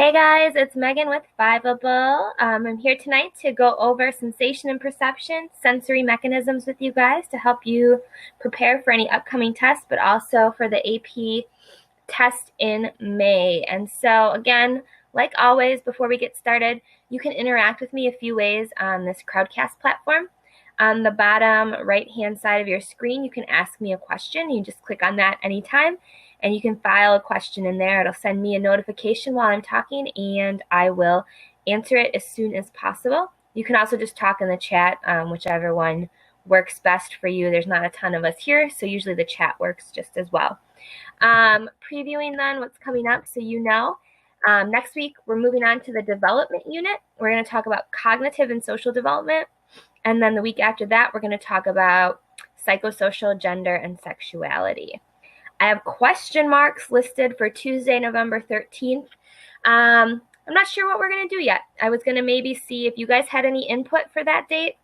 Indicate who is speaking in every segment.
Speaker 1: Hey guys, it's Megan with Fiveable. I'm here tonight to go over sensation and perception, sensory mechanisms with you guys to help you prepare for any upcoming tests, but also for the AP test in May. And so again, like always, before we get started, you can interact with me a few ways on this Crowdcast platform. On the bottom right-hand side of your screen, you can ask me a question. You just click on that anytime, and you can file a question in there. It'll send me a notification while I'm talking, and I will answer it as soon as possible. You can also just talk in the chat, whichever one works best for you. There's not a ton of us here, so usually the chat works just as well. Previewing then what's coming up so you know. Next week, we're moving on to the development unit. We're going to talk about cognitive and social development. And then the week after that, we're going to talk about psychosocial, gender, and sexuality. I have question marks listed for Tuesday, November 13th. I'm not sure what we're going to do yet. I was going to maybe see if you guys had any input for that date.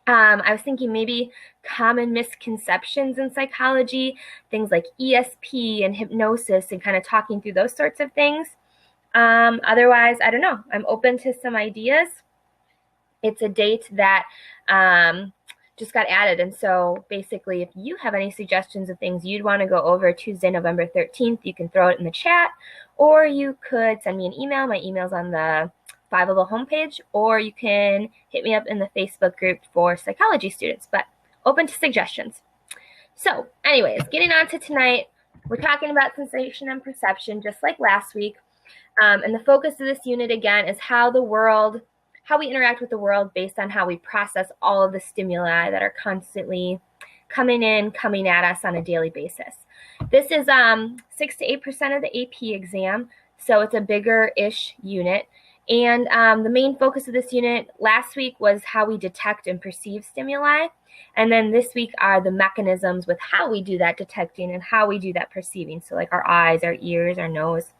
Speaker 1: I was thinking maybe common misconceptions in psychology, things like ESP and hypnosis, and kind of talking through those sorts of things. Otherwise, I don't know. I'm open to some ideas. It's a date that just got added. And so basically, if you have any suggestions of things you'd want to go over Tuesday, November 13th, you can throw it in the chat, or you could send me an email. My email's on the Fiveable homepage, or you can hit me up in the Facebook group for psychology students, but open to suggestions. So anyways, getting on to tonight, we're talking about sensation and perception, just like last week. And the focus of this unit, again, is how we interact with the world based on how we process all of the stimuli that are constantly coming at us on a daily basis. This is 6 to 8% of the AP exam, so it's a bigger-ish unit. And the main focus of this unit last week was how we detect and perceive stimuli. And then this week are the mechanisms with how we do that detecting and how we do that perceiving. So like our eyes, our ears, our nose,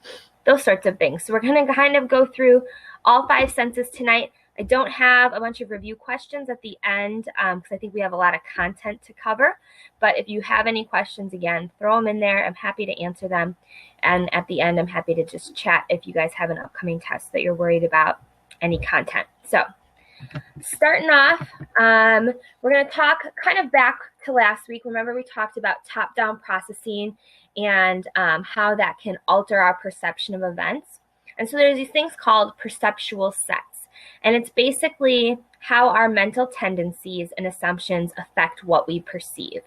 Speaker 1: those sorts of things. So we're going to kind of go through all 5 senses tonight. I don't have a bunch of review questions at the end because I think we have a lot of content to cover. But if you have any questions, again, throw them in there. I'm happy to answer them. And at the end, I'm happy to just chat if you guys have an upcoming test that you're worried about any content. So starting off, we're going to talk kind of back to last week. Remember, we talked about top-down processing and how that can alter our perception of events. And so there's these things called perceptual sets. And it's basically how our mental tendencies and assumptions affect what we perceive.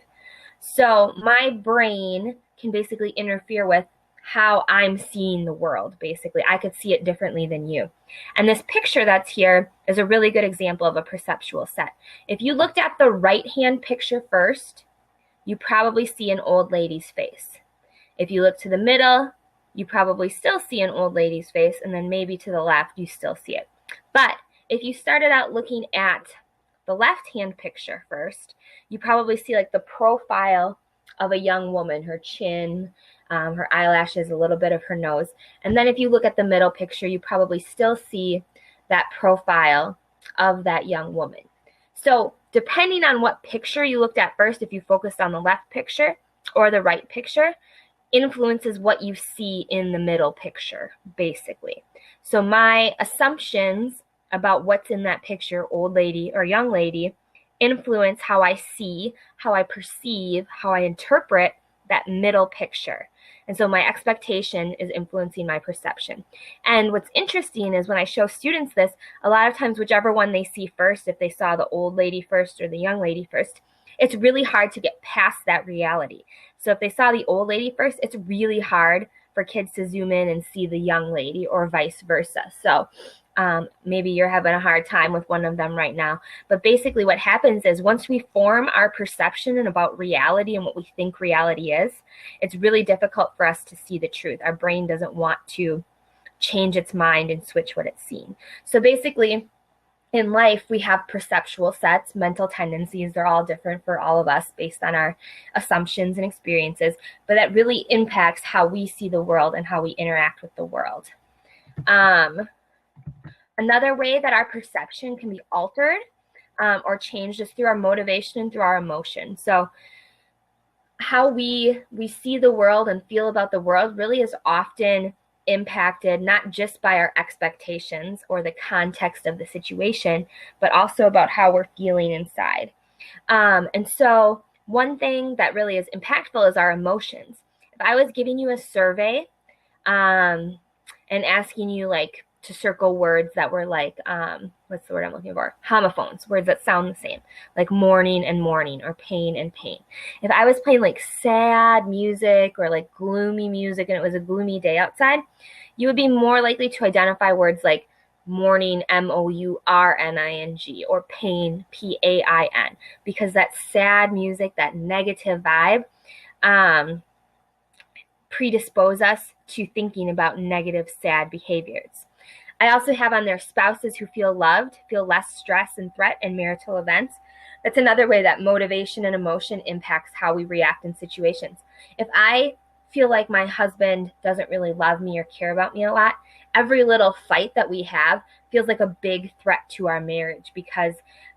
Speaker 1: So my brain can basically interfere with how I'm seeing the world, basically. I could see it differently than you. And this picture that's here is a really good example of a perceptual set. If you looked at the right-hand picture first, you probably see an old lady's face. If you look to the middle, you probably still see an old lady's face, and then maybe to the left, you still see it. But if you started out looking at the left-hand picture first, you probably see like the profile of a young woman, her chin, her eyelashes, a little bit of her nose. And then if you look at the middle picture, you probably still see that profile of that young woman. So depending on what picture you looked at first, if you focused on the left picture or the right picture, influences what you see in the middle picture, basically. So my assumptions about what's in that picture, old lady or young lady, influence how I see, how I perceive, how I interpret that middle picture. And so my expectation is influencing my perception. And what's interesting is when I show students this, a lot of times whichever one they see first, if they saw the old lady first or the young lady first, it's really hard to get past that reality. So if they saw the old lady first, it's really hard for kids to zoom in and see the young lady or vice versa. So maybe you're having a hard time with one of them right now. But basically what happens is once we form our perception and about reality and what we think reality is, it's really difficult for us to see the truth. Our brain doesn't want to change its mind and switch what it's seeing. So basically, in life, we have perceptual sets, mental tendencies. They're all different for all of us based on our assumptions and experiences, but that really impacts how we see the world and how we interact with the world. Another way that our perception can be altered or changed is through our motivation and through our emotion. So how we see the world and feel about the world really is often impacted not just by our expectations or the context of the situation, but also about how we're feeling inside. And so one thing that really is impactful is our emotions. If I was giving you a survey and asking you like to circle words that were like, what's the word I'm looking for? Homophones, words that sound the same, like morning and morning or pain and pain. If I was playing like sad music or like gloomy music and it was a gloomy day outside, you would be more likely to identify words like morning, mourning, or pain, pain, because that sad music, that negative vibe, predispose us to thinking about negative, sad behaviors. I also have on there spouses who feel loved, feel less stress and threat in marital events. That's another way that motivation and emotion impacts how we react in situations. If I feel like my husband doesn't really love me or care about me a lot, every little fight that we have feels like a big threat to our marriage because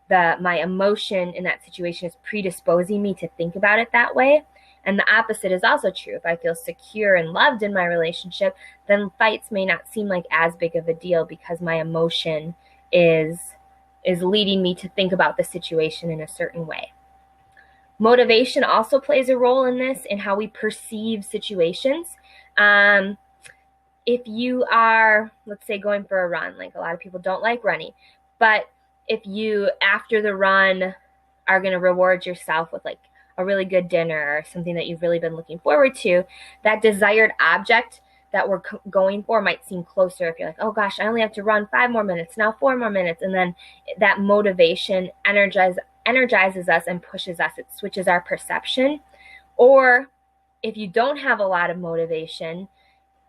Speaker 1: my emotion in that situation is predisposing me to think about it that way. And the opposite is also true. If I feel secure and loved in my relationship, then fights may not seem like as big of a deal because my emotion is leading me to think about the situation in a certain way. Motivation also plays a role in this, in how we perceive situations. If you are, let's say, going for a run, like a lot of people don't like running, but if you, after the run, are going to reward yourself with like a really good dinner or something that you've really been looking forward to, that desired object that we're going for might seem closer if you're like, oh gosh, I only have to run 5 more minutes, now 4 more minutes. And then that motivation energizes us and pushes us. It switches our perception. Or if you don't have a lot of motivation,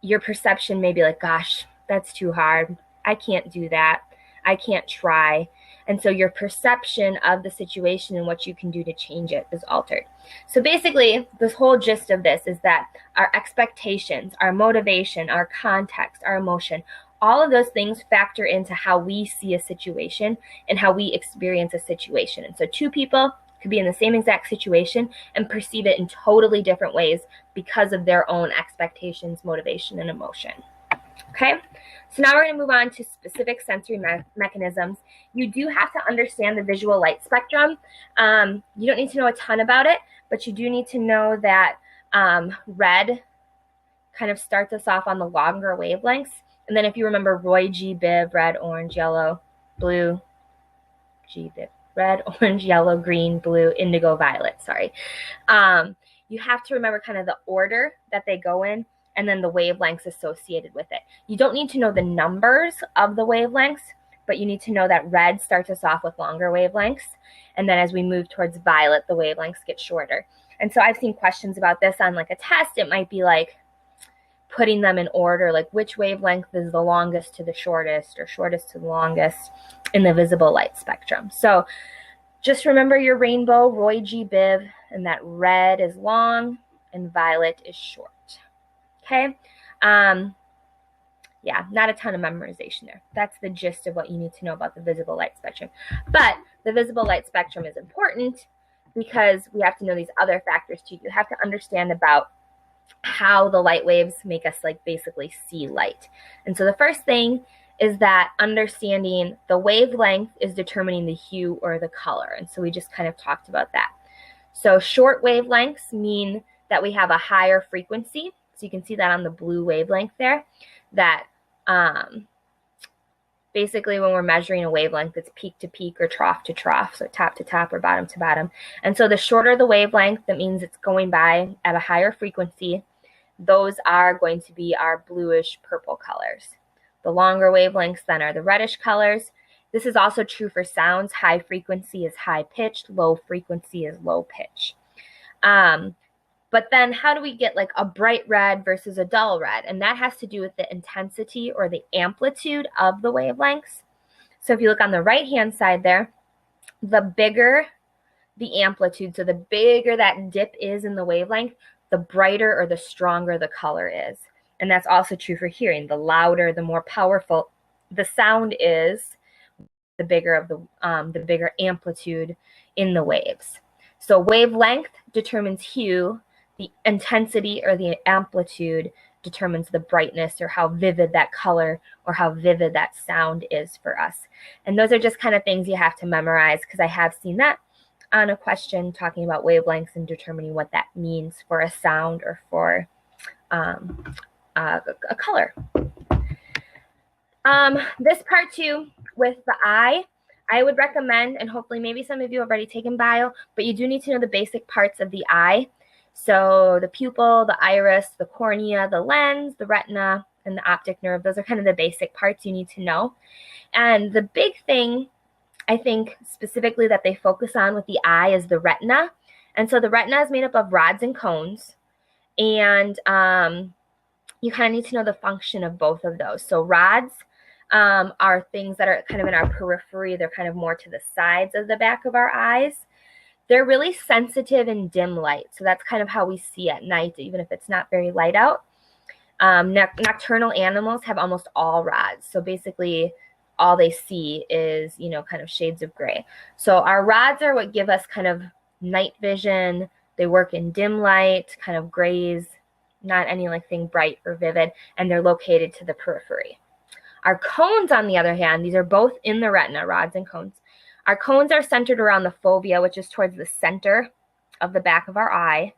Speaker 1: your perception may be like, gosh, that's too hard. I can't do that. I can't try. And so your perception of the situation and what you can do to change it is altered. So basically, this whole gist of this is that our expectations, our motivation, our context, our emotion, all of those things factor into how we see a situation and how we experience a situation. And so two people could be in the same exact situation and perceive it in totally different ways because of their own expectations, motivation, and emotion. Okay, so now we're going to move on to specific sensory mechanisms. You do have to understand the visual light spectrum. You don't need to know a ton about it, but you do need to know that red kind of starts us off on the longer wavelengths. And then if you remember Roy G. Biv, red, orange, yellow, blue, G. Biv, red, orange, yellow, green, blue, indigo, violet, sorry. You have to remember kind of the order that they go in, and then the wavelengths associated with it. You don't need to know the numbers of the wavelengths, but you need to know that red starts us off with longer wavelengths. And then as we move towards violet, the wavelengths get shorter. And so I've seen questions about this on like a test. It might be like putting them in order, like which wavelength is the longest to the shortest or shortest to the longest in the visible light spectrum. So just remember your rainbow, Roy G. Biv, and that red is long and violet is short. Okay, yeah, not a ton of memorization there. That's the gist of what you need to know about the visible light spectrum. But the visible light spectrum is important because we have to know these other factors too. You have to understand about how the light waves make us like basically see light. And so the first thing is that understanding the wavelength is determining the hue or the color. And so we just kind of talked about that. So short wavelengths mean that we have a higher frequency. So you can see that on the blue wavelength there, that basically when we're measuring a wavelength, it's peak to peak or trough to trough, so top to top or bottom to bottom. And so the shorter the wavelength, that means it's going by at a higher frequency. Those are going to be our bluish purple colors. The longer wavelengths then are the reddish colors. This is also true for sounds. High frequency is high pitched, low frequency is low pitch. But then how do we get like a bright red versus a dull red? And that has to do with the intensity or the amplitude of the wavelengths. So if you look on the right-hand side there, the bigger the amplitude, so the bigger that dip is in the wavelength, the brighter or the stronger the color is. And that's also true for hearing. The louder, the more powerful the sound is, the bigger of the bigger amplitude in the waves. So wavelength determines hue. The intensity or the amplitude determines the brightness or how vivid that color or how vivid that sound is for us. And those are just kind of things you have to memorize, because I have seen that on a question talking about wavelengths and determining what that means for a sound or for a color. This part too, with the eye, I would recommend, and hopefully maybe some of you have already taken bio, but you do need to know the basic parts of the eye. So the pupil, the iris, the cornea, the lens, the retina, and the optic nerve. Those are kind of the basic parts you need to know. And the big thing, I think, specifically that they focus on with the eye is the retina. And so the retina is made up of rods and cones. And you kind of need to know the function of both of those. So rods are things that are kind of in our periphery. They're kind of more to the sides of the back of our eyes. They're really sensitive in dim light. So that's kind of how we see at night, even if it's not very light out. Nocturnal animals have almost all rods. So basically all they see is, you know, kind of shades of gray. So our rods are what give us kind of night vision. They work in dim light, kind of grays, not anything bright or vivid, and they're located to the periphery. Our cones, on the other hand, these are both in the retina, rods and cones. Our cones are centered around the fovea, which is towards the center of the back of our eye.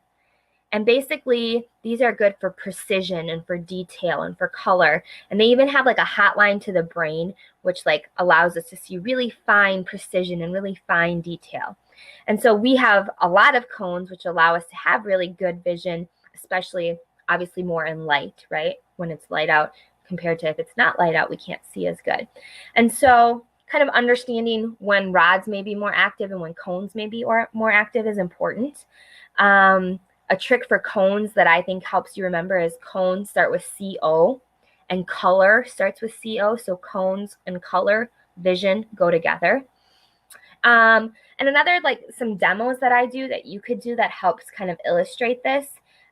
Speaker 1: And basically, these are good for precision and for detail and for color. And they even have like a hotline to the brain, which like allows us to see really fine precision and really fine detail. And so we have a lot of cones, which allow us to have really good vision, especially obviously more in light, right? When it's light out compared to if it's not light out, we can't see as good. And so kind of understanding when rods may be more active and when cones may be more active is important. A trick for cones that I think helps you remember is cones start with CO and color starts with CO. So cones and color vision go together. And another, like some demos that I do that you could do that helps kind of illustrate this.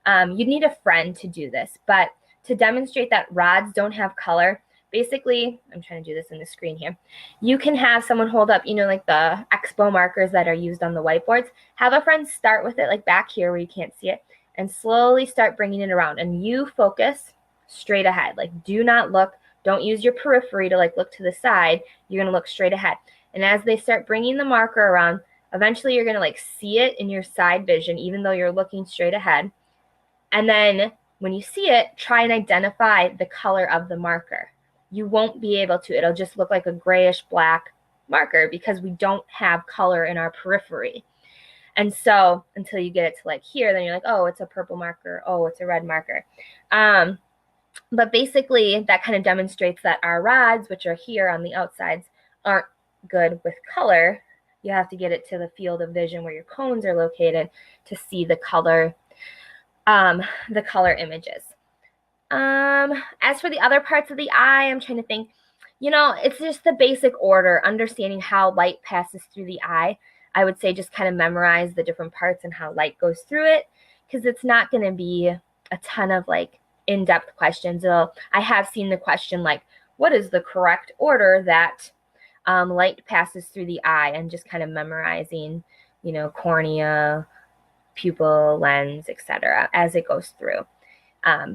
Speaker 1: You need a friend to do this, but to demonstrate that rods don't have color, basically, I'm trying to do this in the screen here. You can have someone hold up, you know, like the expo markers that are used on the whiteboards. Have a friend start with it like back here where you can't see it and slowly start bringing it around. And you focus straight ahead. Like do not look, don't use your periphery to like look to the side. You're going to look straight ahead. And as they start bringing the marker around, eventually you're going to like see it in your side vision, even though you're looking straight ahead. And then when you see it, try and identify the color of the marker. You won't be able to. It'll just look like a grayish black marker because we don't have color in our periphery. And so until you get it to like here, then you're like, oh, it's a purple marker. Oh, it's a red marker. But basically that kind of demonstrates that our rods, which are here on the outsides, aren't good with color. You have to get it to the field of vision where your cones are located to see the color images. As for the other parts of the eye, I'm trying to think, you know, it's just the basic order, understanding how light passes through the eye. I would say just kind of memorize the different parts and how light goes through it, because it's not going to be a ton of like in-depth questions. I have seen the question like, what is the correct order that light passes through the eye, and just kind of memorizing, you know, cornea, pupil, lens, etc. as it goes through.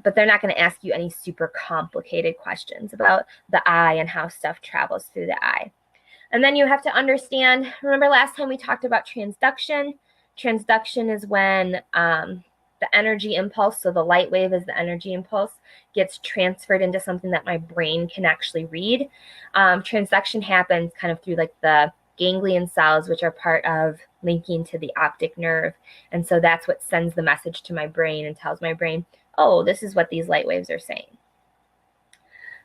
Speaker 1: But they're not going to ask you any super complicated questions about the eye and how stuff travels through the eye. And then you have to understand, remember last time we talked about transduction? Transduction is when the energy impulse, so the light wave is the energy impulse, gets transferred into something that my brain can actually read. Transduction happens kind of through like the ganglion cells, which are part of linking to the optic nerve. And so that's what sends the message to my brain and tells my brain, oh, this is what these light waves are saying.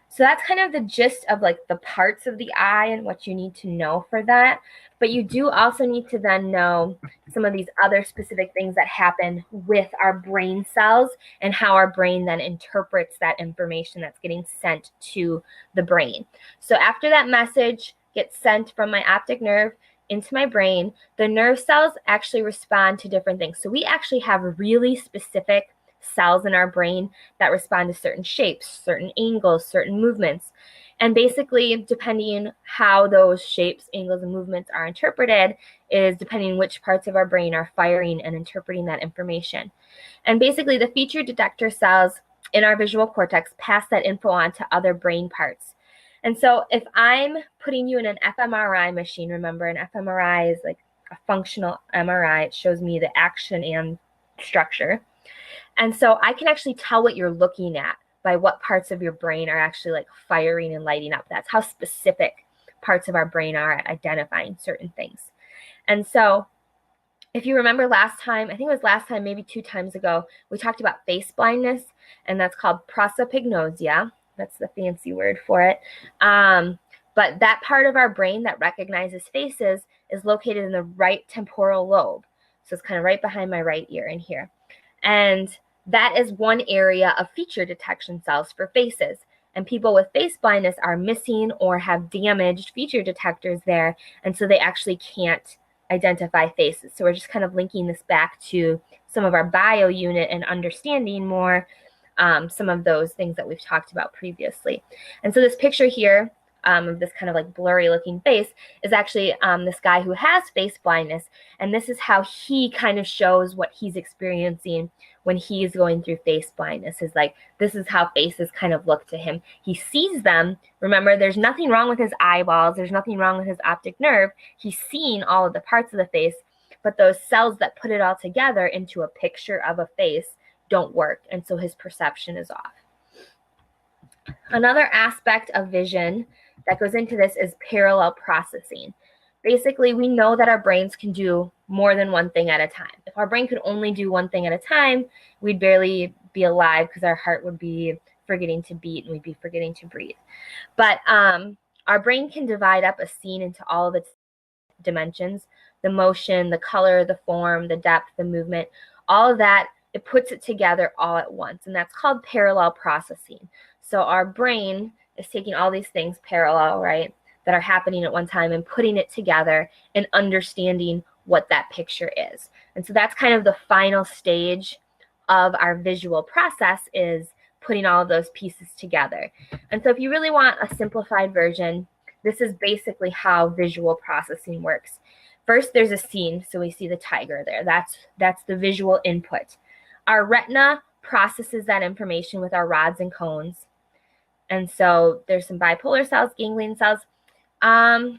Speaker 1: So that's kind of the gist of like the parts of the eye and what you need to know for that. But you do also need to then know some of these other specific things that happen with our brain cells and how our brain then interprets that information that's getting sent to the brain. So after that message gets sent from my optic nerve into my brain, the nerve cells actually respond to different things. So we actually have really specific cells in our brain that respond to certain shapes, certain angles, certain movements. And basically, depending how those shapes, angles, and movements are interpreted is depending which parts of our brain are firing and interpreting that information. And basically, the feature detector cells in our visual cortex pass that info on to other brain parts. And so if I'm putting you in an fMRI machine, remember an fMRI is like a functional MRI. It shows me the action and structure. And so I can actually tell what you're looking at by what parts of your brain are actually like firing and lighting up. That's how specific parts of our brain are at identifying certain things. And so if you remember last time, I think it was last time, maybe 2 times ago, we talked about face blindness, and that's called prosopagnosia. That's the fancy word for it. But that part of our brain that recognizes faces is located in the right temporal lobe. So it's kind of right behind my right ear in here. And that is one area of feature detection cells for faces. And people with face blindness are missing or have damaged feature detectors there. And so they actually can't identify faces. So we're just kind of linking this back to some of our bio unit and understanding more some of those things that we've talked about previously. And so this picture here of this kind of like blurry looking face is actually this guy who has face blindness. And this is how he kind of shows what he's experiencing when he's going through face blindness, is like, this is how faces kind of look to him. He sees them. Remember, there's nothing wrong with his eyeballs. There's nothing wrong with his optic nerve. He's seeing all of the parts of the face, but those cells that put it all together into a picture of a face don't work. And so his perception is off. Another aspect of vision that goes into this is parallel processing. Basically, we know that our brains can do more than one thing at a time. If our brain could only do one thing at a time, we'd barely be alive because our heart would be forgetting to beat and we'd be forgetting to breathe. But our brain can divide up a scene into all of its dimensions, the motion, the color, the form, the depth, the movement, all of that, it puts it together all at once. And that's called parallel processing. So our brain is taking all these things parallel, right, that are happening at one time and putting it together and understanding what that picture is. And so that's kind of the final stage of our visual process, is putting all of those pieces together. And so if you really want a simplified version, this is basically how visual processing works. First, there's a scene. So we see the tiger there. That's the visual input. Our retina processes that information with our rods and cones. And so there's some bipolar cells, ganglion cells. I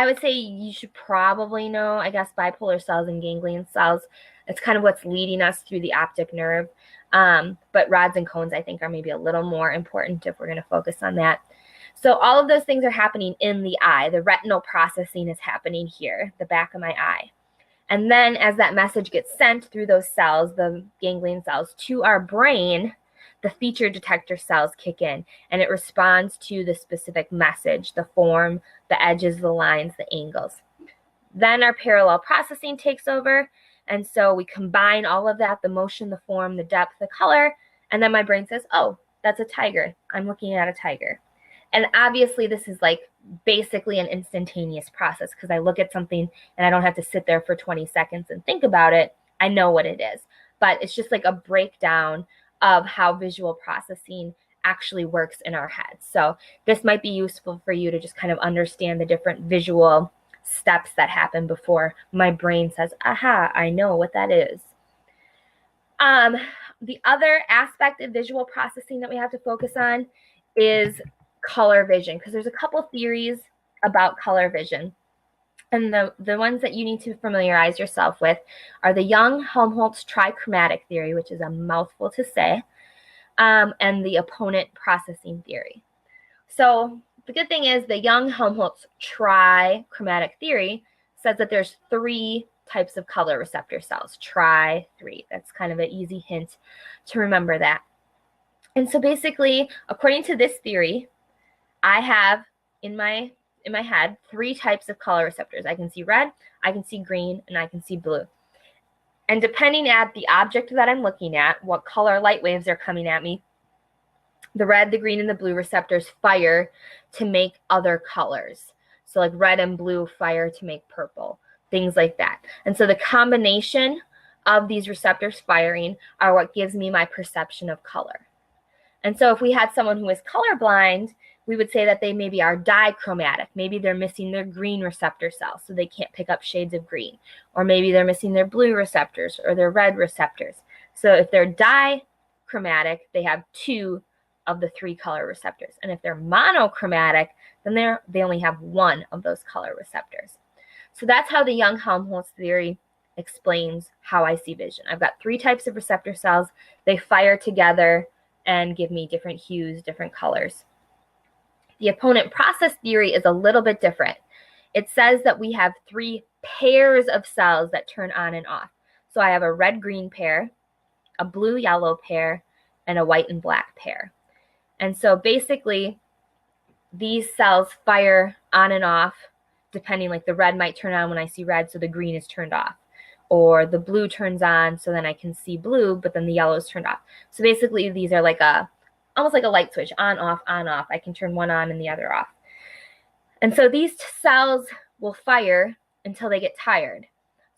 Speaker 1: would say you should probably know, I guess, bipolar cells and ganglion cells. It's kind of what's leading us through the optic nerve. But rods and cones, I think, are maybe a little more important if we're going to focus on that. So all of those things are happening in the eye. The retinal processing is happening here, the back of my eye. And then as that message gets sent through those cells, the ganglion cells, to our brain, the feature detector cells kick in, and it responds to the specific message, the form, the edges, the lines, the angles. Then our parallel processing takes over, and so we combine all of that, the motion, the form, the depth, the color, and then my brain says, oh, that's a tiger. I'm looking at a tiger. And obviously this is like basically an instantaneous process, because I look at something and I don't have to sit there for 20 seconds and think about it. I know what it is. But it's just like a breakdown of how visual processing actually works in our heads. So this might be useful for you to just kind of understand the different visual steps that happen before my brain says, aha, I know what that is. The other aspect of visual processing that we have to focus on is color vision, because there's a couple theories about color vision. And the ones that you need to familiarize yourself with are the Young-Helmholtz trichromatic theory, which is a mouthful to say, and the opponent processing theory. So the good thing is the Young-Helmholtz trichromatic theory says that there's 3 types of color receptor cells, tri-3. That's kind of an easy hint to remember that. And so basically, according to this theory, I have in my head 3 types of color receptors. I can see red, I can see green, and I can see blue. And depending at the object that I'm looking at, what color light waves are coming at me, the red, the green, and the blue receptors fire to make other colors. So like red and blue fire to make purple, things like that. And so the combination of these receptors firing are what gives me my perception of color. And so if we had someone who is colorblind, we would say that they maybe are dichromatic. Maybe they're missing their green receptor cells, so they can't pick up shades of green. Or maybe they're missing their blue receptors or their red receptors. So if they're chromatic, they have 2 of the 3 color receptors. And if they're monochromatic, then they only have 1 of those color receptors. So that's how the Young-Helmholtz theory explains how I see vision. I've got 3 types of receptor cells. They fire together and give me different hues, different colors. The opponent process theory is a little bit different. It says that we have 3 pairs of cells that turn on and off. So I have a red-green pair, a blue-yellow pair, and a white and black pair. And so basically, these cells fire on and off, depending, like the red might turn on when I see red, so the green is turned off. Or the blue turns on, so then I can see blue, but then the yellow is turned off. So basically, these are like almost like a light switch, on, off, on, off. I can turn one on and the other off. And so these cells will fire until they get tired.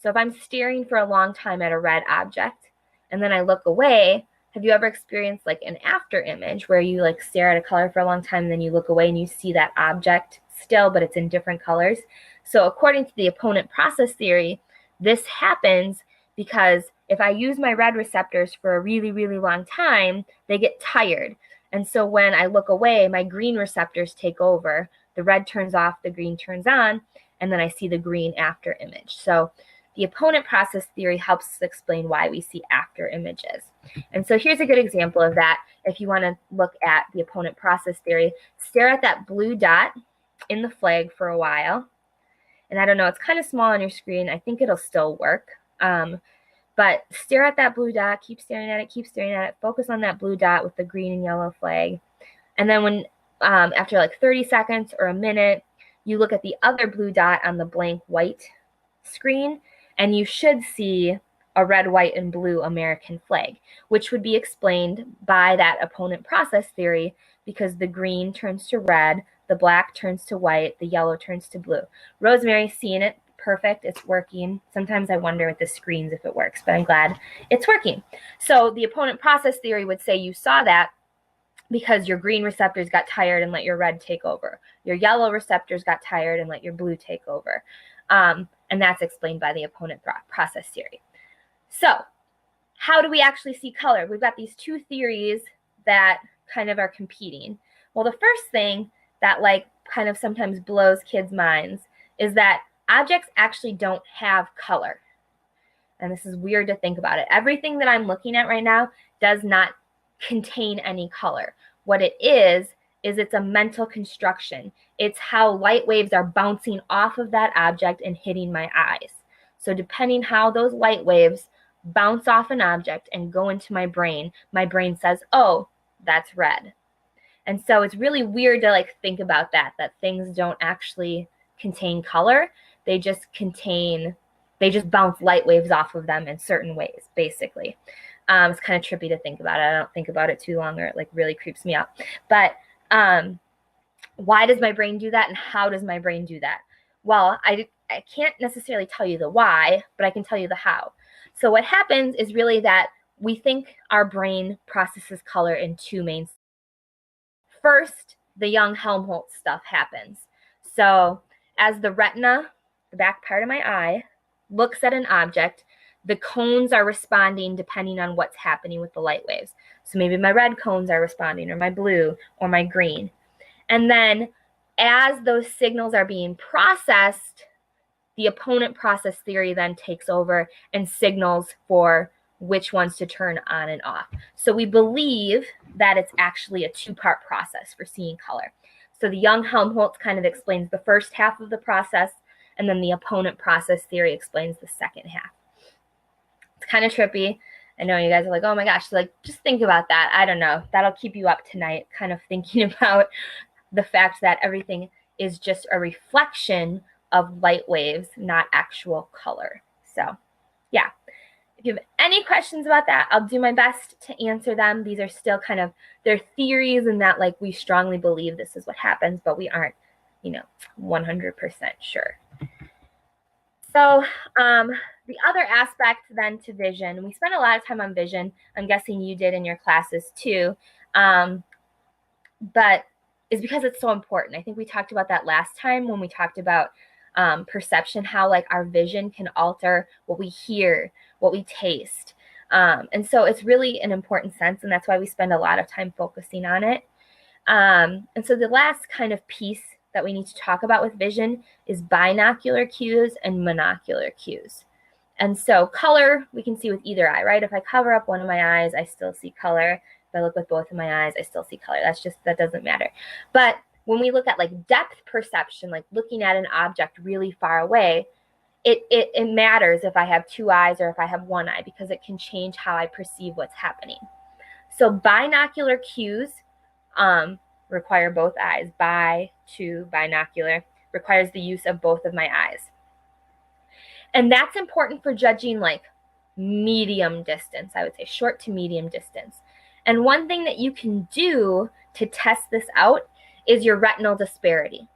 Speaker 1: So if I'm staring for a long time at a red object, and then I look away, have you ever experienced like an after image where you like stare at a color for a long time and then you look away and you see that object still, but it's in different colors? So according to the opponent process theory, this happens because if I use my red receptors for a really, really long time, they get tired. And so when I look away, my green receptors take over. The red turns off, the green turns on, and then I see the green after image. So the opponent process theory helps us explain why we see after images. And so here's a good example of that. If you want to look at the opponent process theory, stare at that blue dot in the flag for a while. And I don't know, it's kind of small on your screen. I think it'll still work. But stare at that blue dot, keep staring at it, focus on that blue dot with the green and yellow flag. And then when after like 30 seconds or a minute, you look at the other blue dot on the blank white screen, and you should see a red, white, and blue American flag, which would be explained by that opponent process theory because the green turns to red, the black turns to white, the yellow turns to blue. Rosemary's seeing it. Perfect. It's working. Sometimes I wonder with the screens if it works, but I'm glad it's working. So the opponent process theory would say you saw that because your green receptors got tired and let your red take over. Your yellow receptors got tired and let your blue take over. And that's explained by the opponent process theory. So how do we actually see color? We've got these 2 theories that kind of are competing. Well, the first thing that like kind of sometimes blows kids' minds is that objects actually don't have color. And this is weird to think about it. Everything that I'm looking at right now does not contain any color. What it is it's a mental construction. It's how light waves are bouncing off of that object and hitting my eyes. So depending how those light waves bounce off an object and go into my brain says, oh, that's red. And so it's really weird to like think about that things don't actually contain color. They just bounce light waves off of them in certain ways, basically. It's kind of trippy to think about it. I don't think about it too long or it like really creeps me out. But why does my brain do that and how does my brain do that? Well, I can't necessarily tell you the why, but I can tell you the how. So what happens is really that we think our brain processes color in 2 main steps. First, the Young-Helmholtz stuff happens. So as the retina, the back part of my eye, looks at an object, the cones are responding depending on what's happening with the light waves. So maybe my red cones are responding, or my blue, or my green. And then as those signals are being processed, the opponent process theory then takes over and signals for which ones to turn on and off. So we believe that it's actually a 2-part process for seeing color. So the Young-Helmholtz kind of explains the first half of the process, and then the opponent process theory explains the second half. It's kind of trippy. I know you guys are like, oh my gosh, like just think about that. I don't know. That'll keep you up tonight, kind of thinking about the fact that everything is just a reflection of light waves, not actual color. So yeah, if you have any questions about that, I'll do my best to answer them. These are still kind of, they're theories and that like we strongly believe this is what happens, but we aren't, 100% sure. So the other aspect then to vision, we spent a lot of time on vision. I'm guessing you did in your classes too, but is because it's so important. I think we talked about that last time when we talked about perception, how like our vision can alter what we hear, what we taste. And so it's really an important sense, and that's why we spend a lot of time focusing on it. And so the last kind of piece that we need to talk about with vision is binocular cues and monocular cues. And so color, we can see with either eye, right? If I cover up one of my eyes, I still see color. If I look with both of my eyes, I still see color. That doesn't matter. But when we look at like depth perception, like looking at an object really far away, it matters if I have two eyes or if I have one eye, because it can change how I perceive what's happening. So binocular cues require both eyes. Binocular requires the use of both of my eyes. And that's important for judging like medium distance, I would say short to medium distance. And one thing that you can do to test this out is your retinal disparity.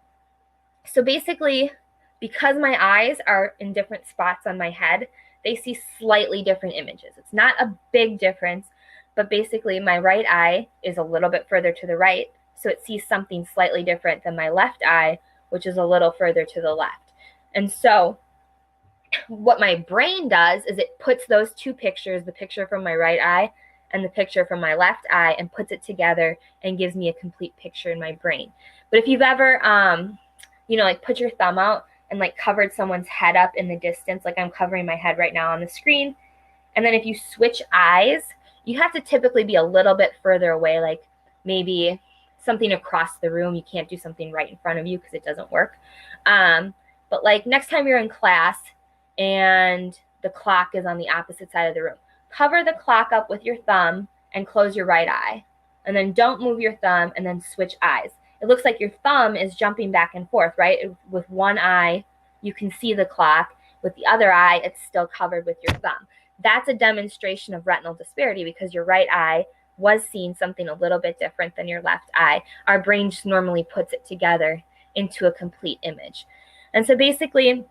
Speaker 1: So basically, because my eyes are in different spots on my head, they see slightly different images. It's not a big difference, but basically my right eye is a little bit further to the right, so it sees something slightly different than my left eye, which is a little further to the left. And so what my brain does is it puts those two pictures, the picture from my right eye and the picture from my left eye, and puts it together and gives me a complete picture in my brain. But if you've ever, like put your thumb out and like covered someone's head up in the distance, like I'm covering my head right now on the screen, and then if you switch eyes, you have to typically be a little bit further away, like maybe something across the room. You can't do something right in front of you because it doesn't work. But like next time you're in class and the clock is on the opposite side of the room, cover the clock up with your thumb and close your right eye. And then don't move your thumb, and then switch eyes. It looks like your thumb is jumping back and forth, right? With one eye, you can see the clock. With the other eye, it's still covered with your thumb. That's a demonstration of retinal disparity, because your right eye was seeing something a little bit different than your left eye. Our brain just normally puts it together into a complete image. And so basically,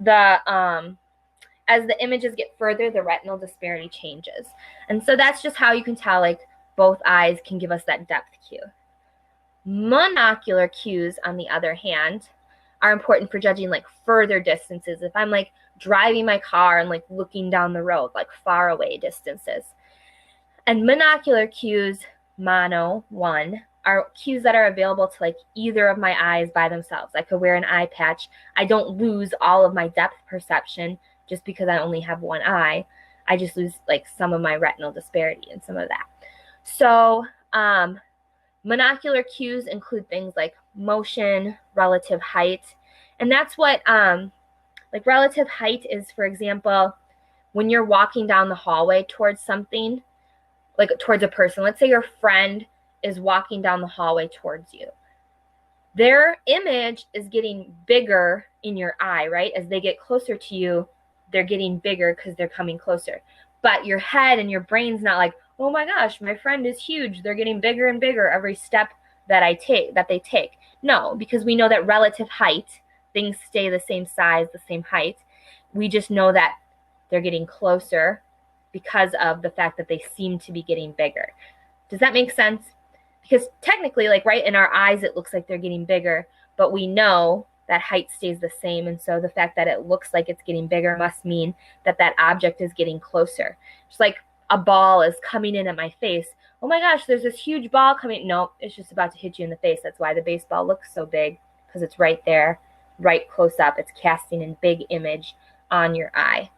Speaker 1: as the images get further, the retinal disparity changes. And so that's just how you can tell like both eyes can give us that depth cue. Monocular cues, on the other hand, are important for judging like further distances. If I'm like driving my car and like looking down the road, like far away distances. And monocular cues, mono, one, are cues that are available to like either of my eyes by themselves. I could wear an eye patch. I don't lose all of my depth perception just because I only have one eye. I just lose like some of my retinal disparity and some of that. So monocular cues include things like motion, relative height. And that's what like relative height is, for example, when you're walking down the hallway towards something, like towards a person. Let's say your friend is walking down the hallway towards you. Their image is getting bigger in your eye, right? As they get closer to you, they're getting bigger because they're coming closer. But your head and your brain's not like, oh my gosh, my friend is huge. They're getting bigger and bigger every step that they take. No, because we know that relative height, things stay the same size, the same height. We just know that they're getting closer because of the fact that they seem to be getting bigger. Does that make sense? Because technically, like right in our eyes, it looks like they're getting bigger, but we know that height stays the same. And so the fact that it looks like it's getting bigger must mean that that object is getting closer. It's like a ball is coming in at my face. Oh my gosh, there's this huge ball coming. No, it's just about to hit you in the face. That's why the baseball looks so big, because it's right there, right close up. It's casting a big image on your eye.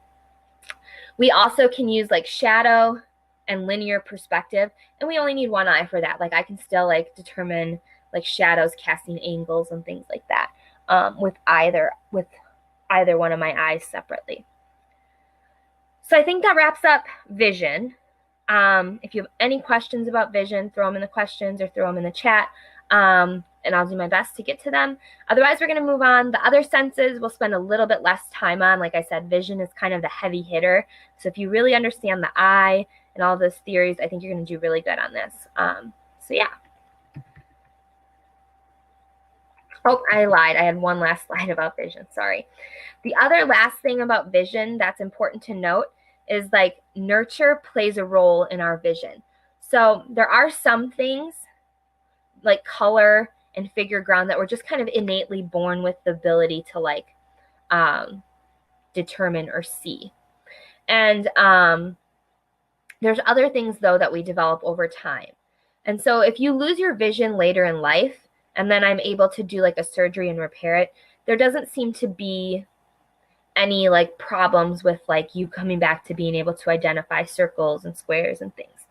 Speaker 1: We also can use like shadow and linear perspective, and we only need one eye for that. Like I can still like determine like shadows casting angles and things like that with either one of my eyes separately. So I think that wraps up vision. If you have any questions about vision, throw them in the questions or throw them in the chat, and I'll do my best to get to them. Otherwise, we're going to move on. The other senses we'll spend a little bit less time on. Like I said, vision is kind of the heavy hitter. So if you really understand the eye and all those theories, I think you're going to do really good on this. So yeah. Oh, I lied. I had one last slide about vision. Sorry. The other last thing about vision that's important to note is like nurture plays a role in our vision. So there are some things like color and figure ground that we're just kind of innately born with the ability to like determine or see. And there's other things, though, that we develop over time. And so if you lose your vision later in life, and then I'm able to do like a surgery and repair it, there doesn't seem to be any like problems with like you coming back to being able to identify circles and squares and things.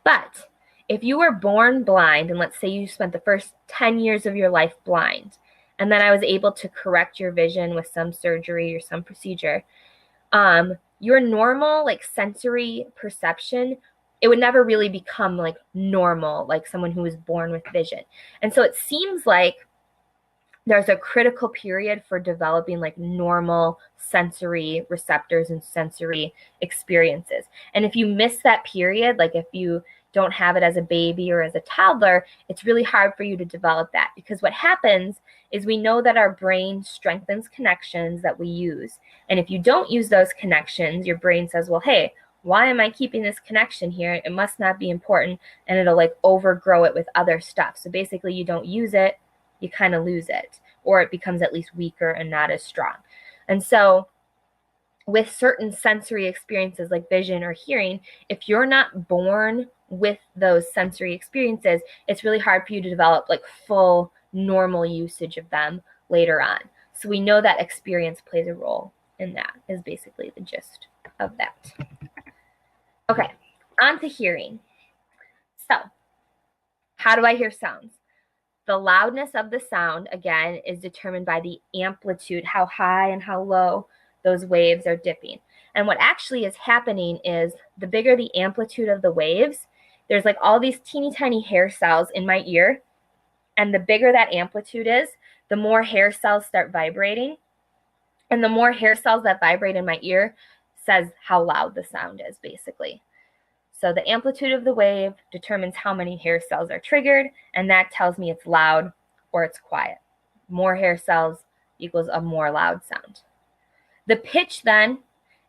Speaker 1: But if you were born blind, and let's say you spent the first 10 years of your life blind, and then I was able to correct your vision with some surgery or some procedure, your normal like sensory perception, it would never really become like normal, like someone who was born with vision. And so it seems like there's a critical period for developing like normal sensory receptors and sensory experiences. And if you miss that period, like if you don't have it as a baby or as a toddler, it's really hard for you to develop that, because what happens is we know that our brain strengthens connections that we use. And if you don't use those connections, your brain says, well, hey, why am I keeping this connection here? It must not be important. And it'll like overgrow it with other stuff. So basically you don't use it, you kind of lose it, or it becomes at least weaker and not as strong. And so with certain sensory experiences like vision or hearing, if you're not born with those sensory experiences, it's really hard for you to develop like full normal usage of them later on. So we know that experience plays a role in that, is basically the gist of that. Okay, on to hearing. So how do I hear sounds? The loudness of the sound, again, is determined by the amplitude, how high and how low those waves are dipping. And what actually is happening is the bigger the amplitude of the waves, there's like all these teeny tiny hair cells in my ear. And the bigger that amplitude is, the more hair cells start vibrating. And the more hair cells that vibrate in my ear says how loud the sound is, basically. So the amplitude of the wave determines how many hair cells are triggered, and that tells me it's loud or it's quiet. More hair cells equals a more loud sound. The pitch then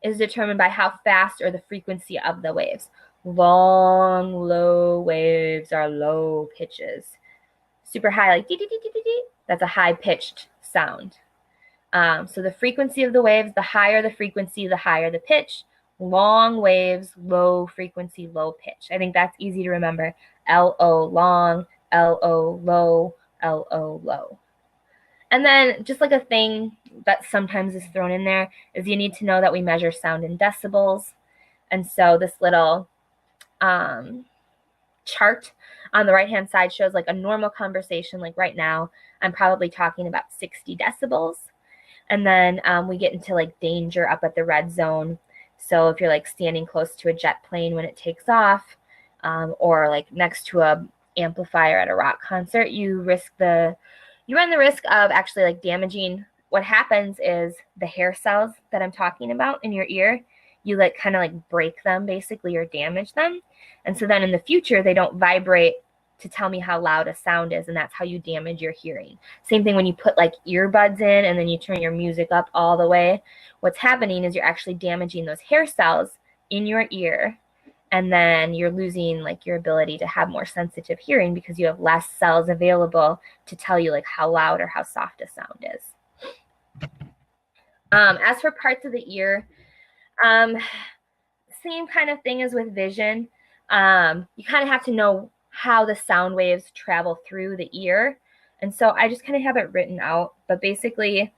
Speaker 1: is determined by how fast or the frequency of the waves. Long, low waves are low pitches. Super high, like dee, dee, dee, dee, dee, dee, that's a high-pitched sound. So the frequency of the waves, the higher the frequency, the higher the pitch. Long waves, low frequency, low pitch. I think that's easy to remember. L-O long, L-O low, L-O low. And then just like a thing that sometimes is thrown in there is you need to know that we measure sound in decibels. And so this little chart on the right-hand side shows like a normal conversation. Like right now, I'm probably talking about 60 decibels. And then we get into like danger up at the red zone. So if you're like standing close to a jet plane when it takes off, or like next to a amplifier at a rock concert, you run the risk of actually like damaging. What happens is the hair cells that I'm talking about in your ear, you like kind of like break them basically or damage them. And so then in the future, they don't vibrate to tell me how loud a sound is, and that's how you damage your hearing. Same thing when you put like earbuds in and then you turn your music up all the way. What's happening is you're actually damaging those hair cells in your ear, and then you're losing like your ability to have more sensitive hearing because you have less cells available to tell you like how loud or how soft a sound is. As for parts of the ear, same kind of thing as with vision. You kind of have to know how the sound waves travel through the ear. And so I just kind of have it written out. But basically,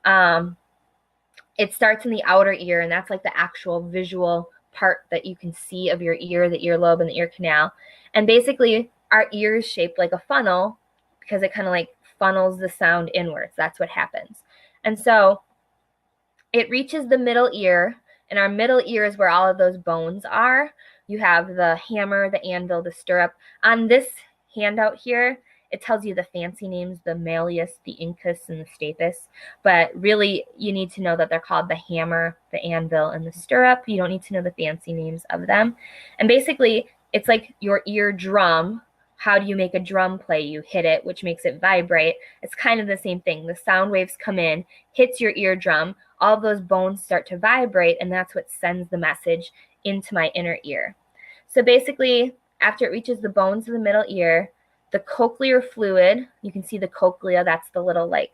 Speaker 1: it starts in the outer ear, and that's like the actual visual part that you can see of your ear, the earlobe and the ear canal. And basically, our ear is shaped like a funnel because it kind of like funnels the sound inwards. That's what happens. And so it reaches the middle ear, and our middle ear is where all of those bones are. You have the hammer, the anvil, the stirrup. On this handout here, it tells you the fancy names, the malleus, the incus, and the stapes. But really, you need to know that they're called the hammer, the anvil, and the stirrup. You don't need to know the fancy names of them. And basically, it's like your ear drum. How do you make a drum play? You hit it, which makes it vibrate. It's kind of the same thing. The sound waves come in, hits your eardrum, all those bones start to vibrate, and that's what sends the message into my inner ear. So basically, after it reaches the bones of the middle ear, the cochlear fluid, you can see the cochlea, that's the little like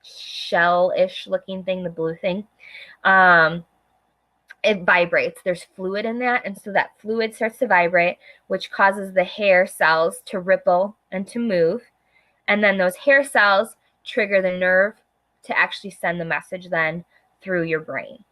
Speaker 1: shell-ish looking thing, the blue thing. it vibrates. There's fluid in that, and so that fluid starts to vibrate, which causes the hair cells to ripple and to move. And then those hair cells trigger the nerve to actually send the message then through your brain.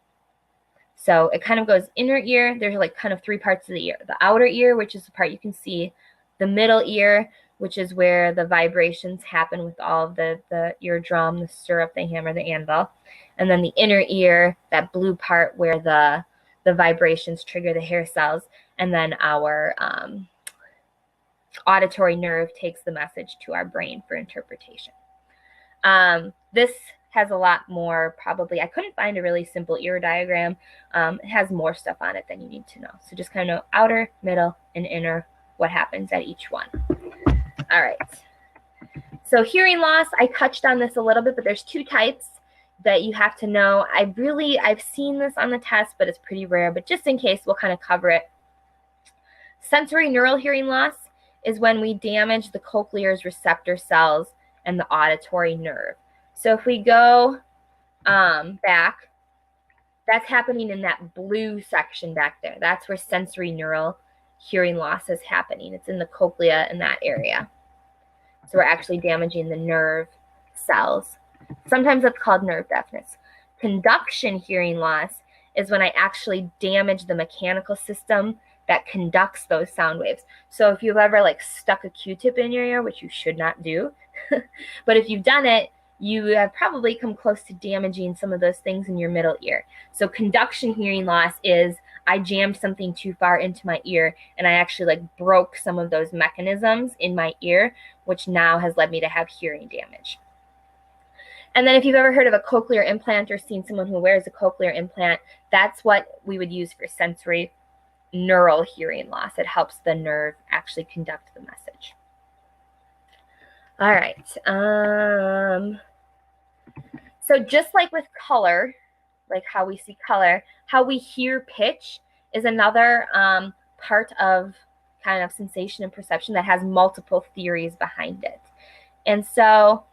Speaker 1: So it kind of goes inner ear. There's like kind of three parts of the ear. The outer ear, which is the part you can see. The middle ear, which is where the vibrations happen with all of the eardrum, the stirrup, the hammer, the anvil. And then the inner ear, that blue part where the vibrations trigger the hair cells. And then our auditory nerve takes the message to our brain for interpretation. This has a lot more, probably. I couldn't find a really simple ear diagram. It has more stuff on it than you need to know. So just kind of know outer, middle, and inner, what happens at each one. All right. So hearing loss, I touched on this a little bit, but there's two types that you have to know. I've seen this on the test, but it's pretty rare. But just in case, we'll kind of cover it. Sensory neural hearing loss is when we damage the cochlear's receptor cells and the auditory nerve. So if we go back, that's happening in that blue section back there. That's where sensory neural hearing loss is happening. It's in the cochlea in that area. So we're actually damaging the nerve cells. Sometimes it's called nerve deafness. Conduction hearing loss is when I actually damage the mechanical system that conducts those sound waves. So if you've ever like stuck a Q-tip in your ear, which you should not do, but if you've done it, you have probably come close to damaging some of those things in your middle ear. So conduction hearing loss is I jammed something too far into my ear and I actually like broke some of those mechanisms in my ear, which now has led me to have hearing damage. And then if you've ever heard of a cochlear implant or seen someone who wears a cochlear implant, that's what we would use for sensory neural hearing loss. It helps the nerve actually conduct the message. All right. So just like with color, like how we see color, how we hear pitch is another part of kind of sensation and perception that has multiple theories behind it. And so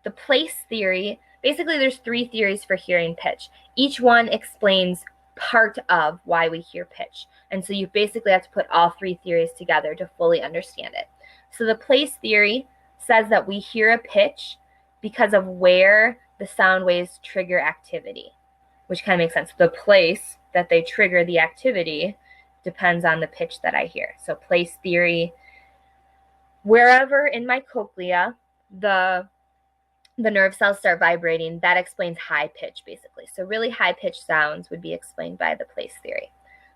Speaker 1: the place theory, basically there's three theories for hearing pitch. Each one explains part of why we hear pitch. And so you basically have to put all three theories together to fully understand it. So the place theory says that we hear a pitch because of where the sound waves trigger activity, which kind of makes sense. The place that they trigger the activity depends on the pitch that I hear. So place theory, wherever in my cochlea the nerve cells start vibrating, that explains high pitch basically. So really high pitched sounds would be explained by the place theory.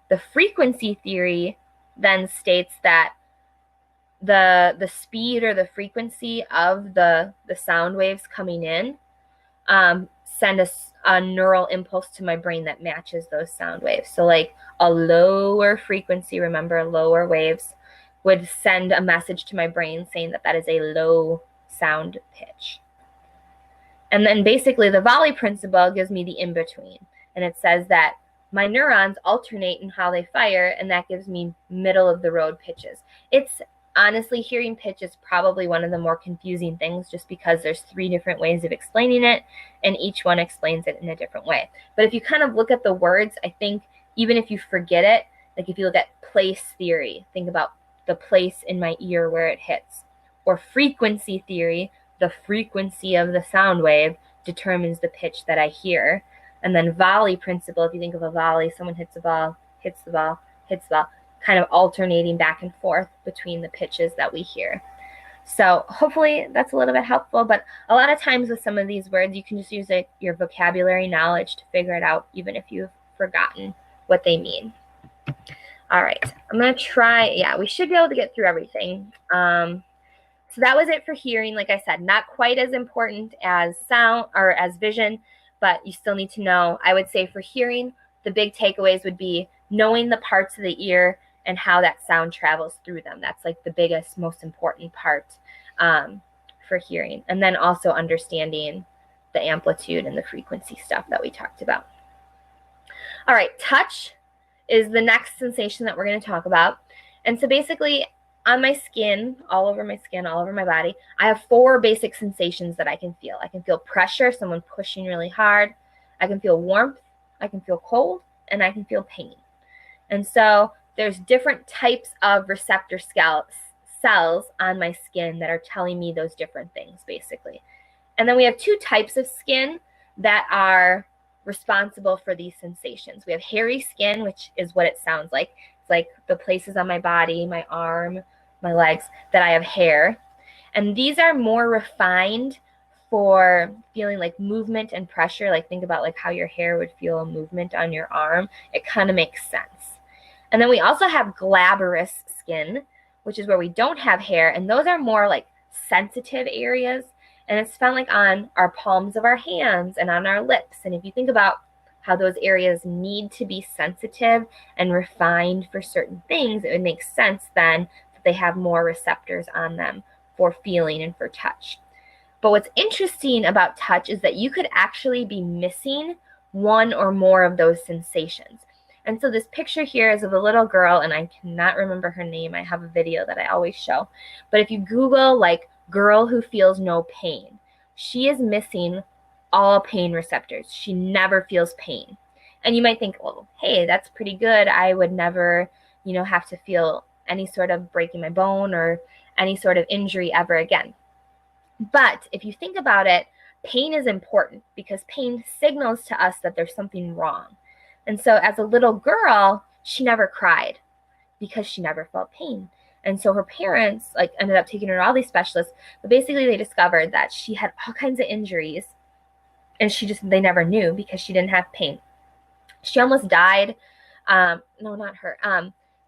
Speaker 1: The frequency theory then states that the speed or the frequency of the sound waves coming in send a neural impulse to my brain that matches those sound waves. So like a lower frequency, remember lower waves, would send a message to my brain saying that that is a low sound pitch. And then basically the volley principle gives me the in-between. And it says that my neurons alternate in how they fire, and that gives me middle of the road pitches. It's honestly, hearing pitch is probably one of the more confusing things just because there's three different ways of explaining it, and each one explains it in a different way. But if you kind of look at the words, I think even if you forget it, like if you look at place theory, think about the place in my ear where it hits. Or frequency theory, the frequency of the sound wave determines the pitch that I hear. And then volley principle, if you think of a volley, someone hits the ball, hits the ball, hits the ball, kind of alternating back and forth between the pitches that we hear. So hopefully that's a little bit helpful, but a lot of times with some of these words, you can just use your vocabulary knowledge to figure it out, even if you've forgotten what they mean. All right, I'm going to try, we should be able to get through everything. So that was it for hearing. Like I said, not quite as important as sound or as vision, but you still need to know. I would say for hearing, the big takeaways would be knowing the parts of the ear and how that sound travels through them. That's like the biggest, most important part for hearing. And then also understanding the amplitude and the frequency stuff that we talked about. All right, touch is the next sensation that we're going to talk about. And so basically on my skin, all over my body, I have 4 basic sensations that I can feel. I can feel pressure, someone pushing really hard. I can feel warmth, I can feel cold, and I can feel pain. And so there's different types of receptor cells on my skin that are telling me those different things, basically. And then we have two types of skin that are responsible for these sensations. We have hairy skin, which is what it sounds like. It's like the places on my body, my arm, my legs, that I have hair. And these are more refined for feeling like movement and pressure. Like think about like how your hair would feel a movement on your arm. It kind of makes sense. And then we also have glabrous skin, which is where we don't have hair. And those are more like sensitive areas. And it's found like on our palms of our hands and on our lips. And if you think about how those areas need to be sensitive and refined for certain things, it would make sense then that they have more receptors on them for feeling and for touch. But what's interesting about touch is that you could actually be missing one or more of those sensations. And so this picture here is of a little girl, and I cannot remember her name. I have a video that I always show. But if you Google like girl who feels no pain, she is missing all pain receptors. She never feels pain. And you might think, well, hey, that's pretty good. I would never, have to feel any sort of breaking my bone or any sort of injury ever again. But if you think about it, pain is important because pain signals to us that there's something wrong. And so as a little girl, she never cried because she never felt pain. And so her parents ended up taking her to all these specialists, but basically they discovered that she had all kinds of injuries and they never knew because she didn't have pain. She almost died. No, not her.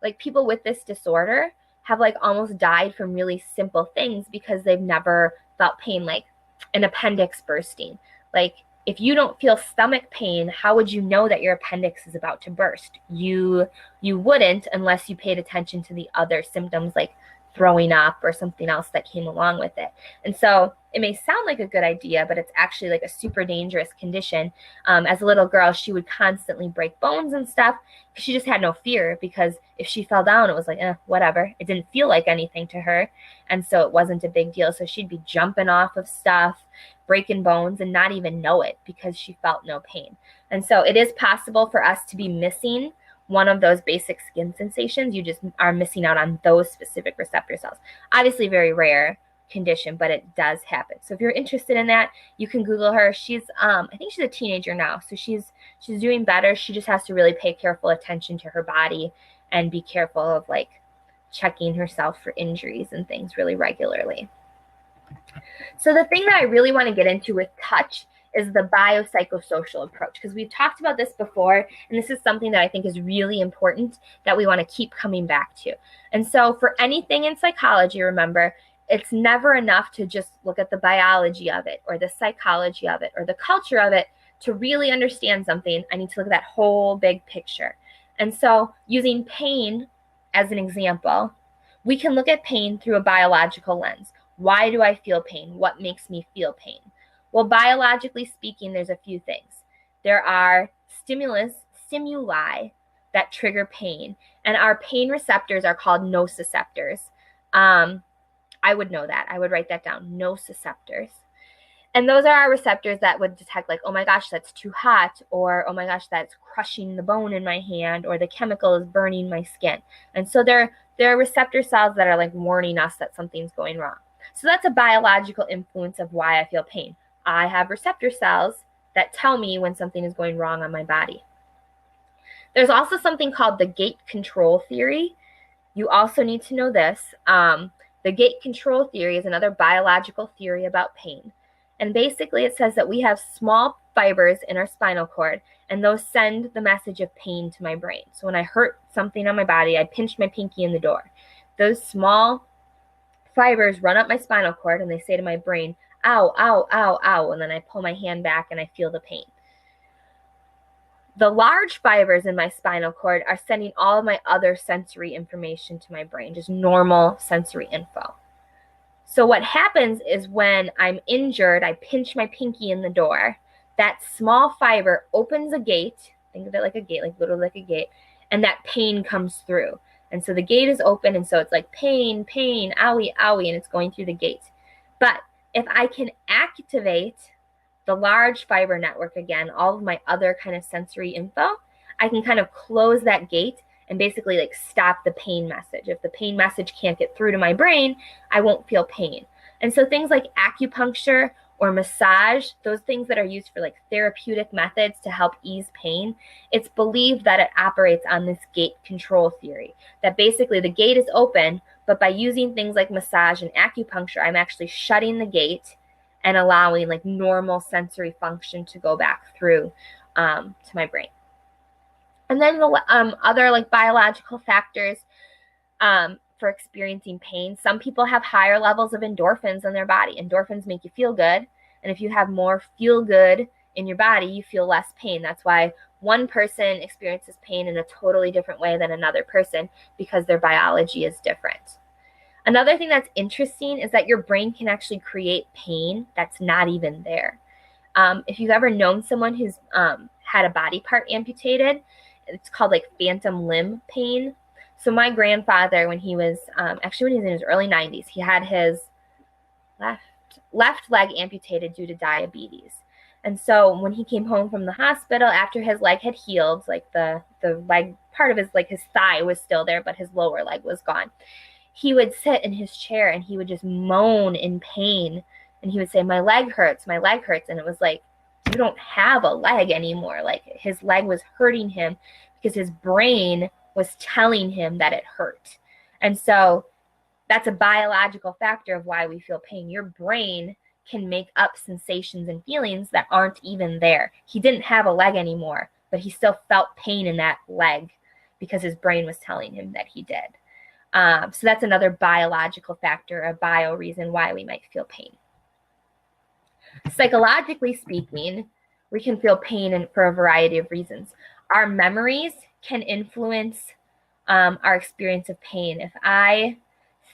Speaker 1: Like people with this disorder have almost died from really simple things because they've never felt pain, like an appendix bursting. Like if you don't feel stomach pain, how would you know that your appendix is about to burst? You wouldn't unless you paid attention to the other symptoms like throwing up or something else that came along with it. And so it may sound like a good idea, but it's actually like a super dangerous condition. As a little girl, she would constantly break bones and stuff because she just had no fear, because if she fell down, it was like, whatever. It didn't feel like anything to her. And so it wasn't a big deal. So she'd be jumping off of stuff, breaking bones, and not even know it because she felt no pain. And so it is possible for us to be missing one of those basic skin sensations. You just are missing out on those specific receptor cells. Obviously very rare condition, but it does happen. So if you're interested in that, you can Google her. She's I think she's a teenager now, so she's doing better. She just has to really pay careful attention to her body and be careful of checking herself for injuries and things really regularly. So the thing that I really want to get into with touch is the biopsychosocial approach, because we've talked about this before, and this is something that I think is really important that we want to keep coming back to. And so for anything in psychology, remember, it's never enough to just look at the biology of it or the psychology of it or the culture of it to really understand something. I need to look at that whole big picture. And so using pain as an example, we can look at pain through a biological lens. Why do I feel pain? What makes me feel pain? Well, biologically speaking, there's a few things. There are stimuli that trigger pain, and our pain receptors are called nociceptors. I would know that. I would write that down, nociceptors. And those are our receptors that would detect oh my gosh, that's too hot, or oh my gosh, that's crushing the bone in my hand, or the chemical is burning my skin. And so there are receptor cells that are warning us that something's going wrong. So that's a biological influence of why I feel pain. I have receptor cells that tell me when something is going wrong on my body. There's also something called the gate control theory. You also need to know this. The gate control theory is another biological theory about pain. And basically it says that we have small fibers in our spinal cord, and those send the message of pain to my brain. So when I hurt something on my body, I pinched my pinky in the door. Those small fibers run up my spinal cord and they say to my brain, ow, ow, ow, ow, and then I pull my hand back and I feel the pain. The large fibers in my spinal cord are sending all of my other sensory information to my brain, just normal sensory info. So what happens is when I'm injured, I pinch my pinky in the door, that small fiber opens a gate, think of it like a gate, literally like a gate, and that pain comes through. And so the gate is open, and so it's pain, pain, owie, owie, and it's going through the gate. But if I can activate the large fiber network again, all of my other kind of sensory info, I can kind of close that gate and basically like stop the pain message. If the pain message can't get through to my brain, I won't feel pain. And so things like acupuncture or massage, those things that are used for like therapeutic methods to help ease pain, it's believed that it operates on this gate control theory, that basically the gate is open, but by using things like massage and acupuncture, I'm actually shutting the gate and allowing like normal sensory function to go back through to my brain. And then the other like biological factors for experiencing pain. Some people have higher levels of endorphins in their body. Endorphins make you feel good. And if you have more feel good in your body, you feel less pain. That's why one person experiences pain in a totally different way than another person, because their biology is different. Another thing that's interesting is that your brain can actually create pain that's not even there. If you've ever known someone who's had a body part amputated, it's called like phantom limb pain. So my grandfather, when he was actually when he was in his early 90s, he had his left leg amputated due to diabetes. And so when he came home from the hospital after his leg had healed, like the leg part of his, like his thigh was still there, but his lower leg was gone. He would sit in his chair and he would just moan in pain. And he would say, my leg hurts, my leg hurts. And it was like, you don't have a leg anymore. Like his leg was hurting him because his brain was telling him that it hurt. And so that's a biological factor of why we feel pain. Your brain can make up sensations and feelings that aren't even there. He didn't have a leg anymore, but he still felt pain in that leg because his brain was telling him that he did. So that's another biological factor, a bio reason why we might feel pain. Psychologically speaking, we can feel pain for a variety of reasons. Our memories can influence our experience of pain. If I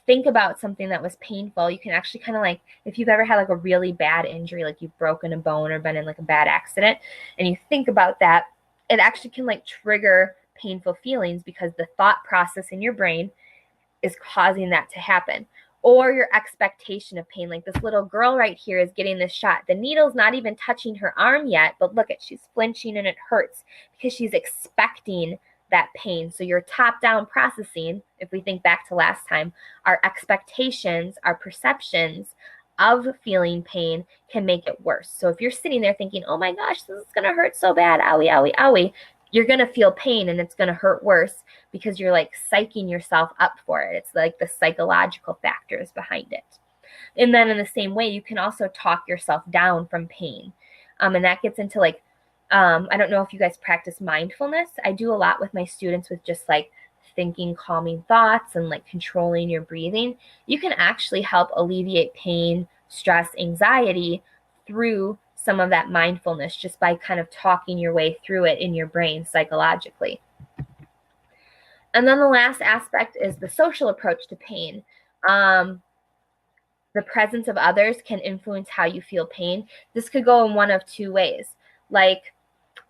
Speaker 1: think about something that was painful, you can actually kind of like, if you've ever had like a really bad injury, like you've broken a bone or been in like a bad accident, and you think about that, it actually can like trigger painful feelings because the thought process in your brain is causing that to happen. Or your expectation of pain. Like this little girl right here is getting this shot. The needle's not even touching her arm yet, but look at, she's flinching and it hurts because she's expecting that pain. So your top-down processing, if we think back to last time, our expectations, our perceptions of feeling pain can make it worse. So if you're sitting there thinking, oh my gosh, this is gonna hurt so bad, owie, owie, owie, you're going to feel pain and it's going to hurt worse because you're like psyching yourself up for it. It's like the psychological factors behind it. And then in the same way, you can also talk yourself down from pain. And that gets into like, I don't know if you guys practice mindfulness. I do a lot with my students with just like thinking calming thoughts and like controlling your breathing. You can actually help alleviate pain, stress, anxiety through some of that mindfulness just by kind of talking your way through it in your brain psychologically. And then the last aspect is the social approach to pain. The presence of others can influence how you feel pain. This could go in one of two ways. Like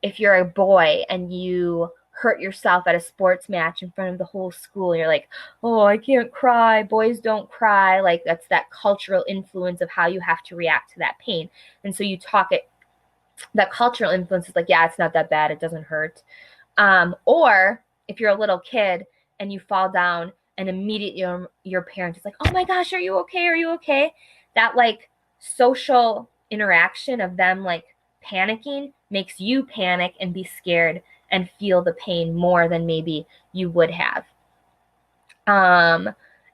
Speaker 1: if you're a boy and you hurt yourself at a sports match in front of the whole school, and you're like, oh, I can't cry, boys don't cry. Like that's that cultural influence of how you have to react to that pain. And so you talk it, that cultural influence is like, yeah, it's not that bad, it doesn't hurt. Or if you're a little kid and you fall down and immediately your parent is like, oh my gosh, are you okay? Are you okay? That like social interaction of them like panicking makes you panic and be scared and feel the pain more than maybe you would have.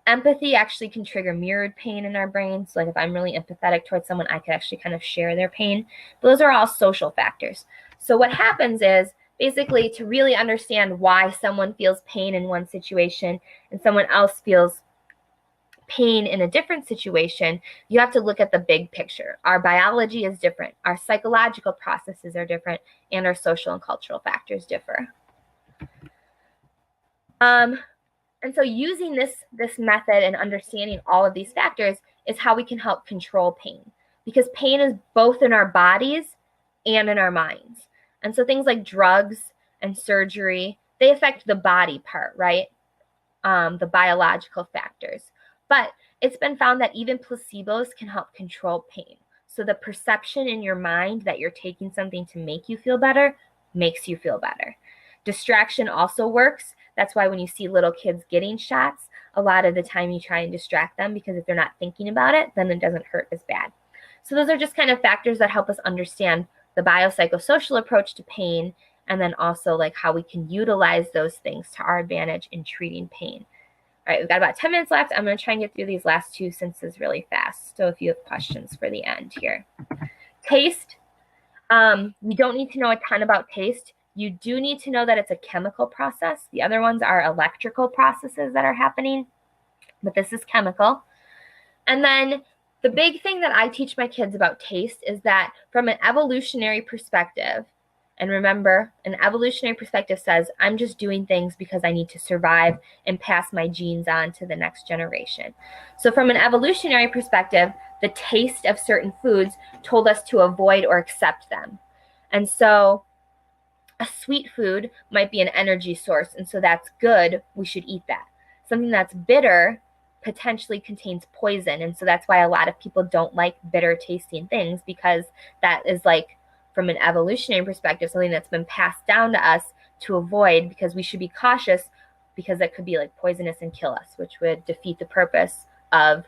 Speaker 1: Empathy actually can trigger mirrored pain in our brains. So like if I'm really empathetic towards someone, I could actually kind of share their pain. But those are all social factors. So what happens is basically to really understand why someone feels pain in one situation and someone else feels pain in a different situation, you have to look at the big picture. Our biology is different, our psychological processes are different, and our social and cultural factors differ. And so using this method and understanding all of these factors is how we can help control pain, because pain is both in our bodies and in our minds. And so things like drugs and surgery, they affect the body part, right? The biological factors. But it's been found that even placebos can help control pain. So the perception in your mind that you're taking something to make you feel better makes you feel better. Distraction also works. That's why when you see little kids getting shots, a lot of the time you try and distract them, because if they're not thinking about it, then it doesn't hurt as bad. So those are just kind of factors that help us understand the biopsychosocial approach to pain, and then also like how we can utilize those things to our advantage in treating pain. All right, we've got about 10 minutes left. I'm going to try and get through these last two senses really fast. So if you have questions for the end here. Taste. You don't need to know a ton about taste. You do need to know that it's a chemical process. The other ones are electrical processes that are happening, but this is chemical. And then the big thing that I teach my kids about taste is that from an evolutionary perspective, and remember, an evolutionary perspective says, I'm just doing things because I need to survive and pass my genes on to the next generation. So from an evolutionary perspective, the taste of certain foods told us to avoid or accept them. And so a sweet food might be an energy source, and so that's good. We should eat that. Something that's bitter potentially contains poison, and so that's why a lot of people don't like bitter tasting things, because that is like, from an evolutionary perspective, something that's been passed down to us to avoid, because we should be cautious, because it could be like poisonous and kill us, which would defeat the purpose of